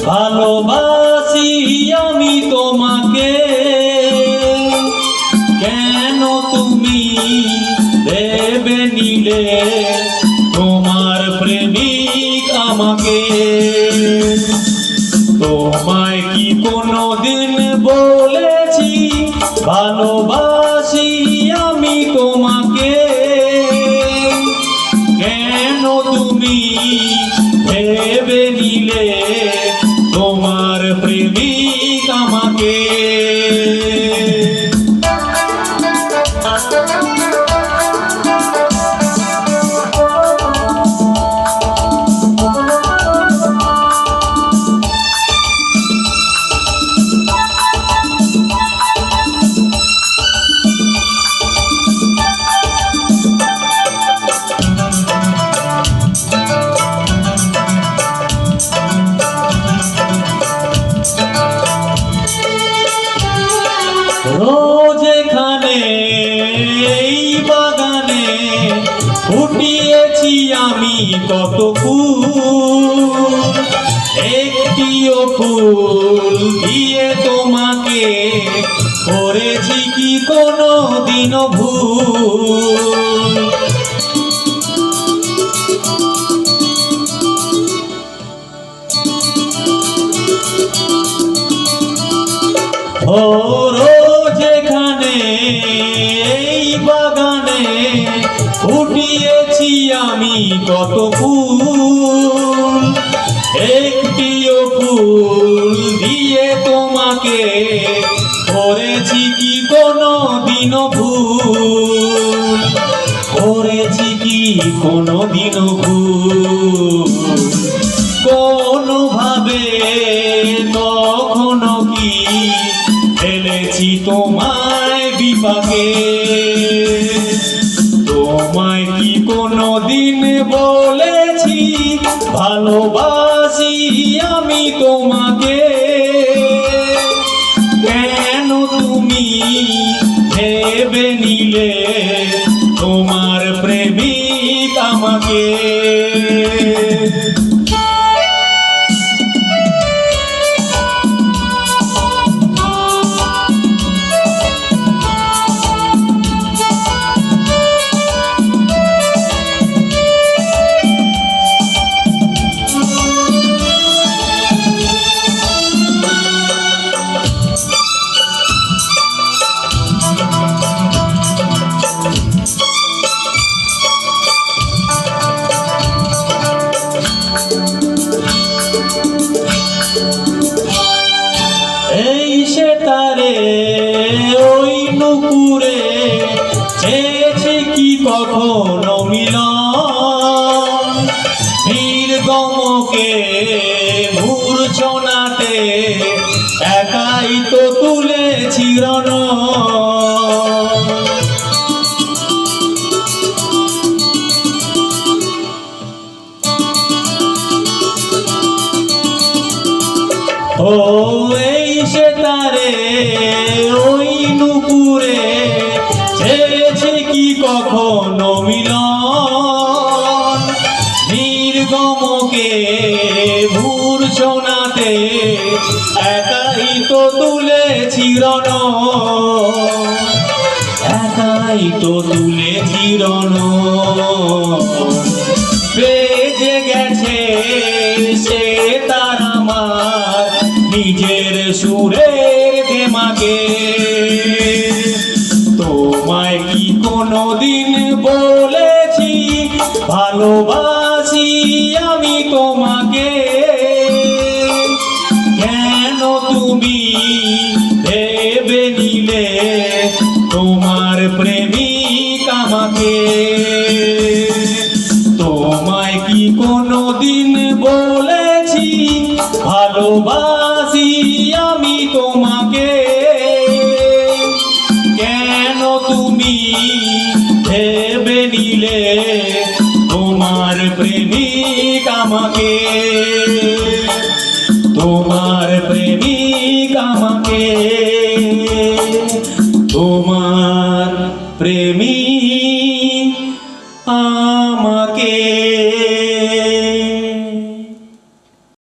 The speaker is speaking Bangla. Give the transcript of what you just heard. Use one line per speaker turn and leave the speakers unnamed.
ভালোবাসি আমি তোমাকে, কেন তুমি ভেবে নিলে তোমার প্রেমিক আমাকে? তোমায় কি কোনোদিন বলেছি ভালোবাসি আমি তোমাকে? কেন তুমি ভেবে নিলে তোমার প্রেমিক আমাকে? রোজ এখানে এই বাগানে ফুটিয়েছি আমি কত ফুল, একটিও ফুল দিয়ে তোমাকে করেছি কি কোনো দিনও ভুল? ও রোজ এখানে এই বাগানে ফুটিয়েছি আমি কত ফুল, একটিও ফুল দিয়ে তোমাকে করেছি কি কোনো দিনও ভুল? করেছি কি কোনো দিনও ভুল? কোনোভাবে কখনো কি ফেলেছি তোমায় বিপাকে? তোমায় কি কোনোদিন বলেছি ভালোবাসি আমি তোমাকে? কেন তুমি ভেবে নিলে তোমার প্রেমিক আমাকে? এই সে তারে ওই নুপুরে চেয়েছে কি কখনো মিলন, নির্গমকে মূর্ছনাতে একাই তো তুলেছি রণ। ও এই সে তারে ওই নুপুরে চেয়েছে কি কখনো মিলন, নির্গমকে মূর্ছনাতে একাই তো তুলেছি রণ, একাই তো তুলেছি রণ। বেজে গেছে সে তার আমার নিজের সুরের দেমাগে। তোমায় কি কোনোদিন বলেছি ভালোবাসি আমি তোমাকে? কেন তুমি ভেবে নিলে তোমার প্রেমিক আমাকে? তোমায় কি কোনোদিন বলেছি ভালোবাসি আমি তোমাকে? কেন তুমি ভেবে নিলে তোমার প্রেমিক আমাকে? তোমার প্রেমিক আমাকে, তোমার প্রেমিক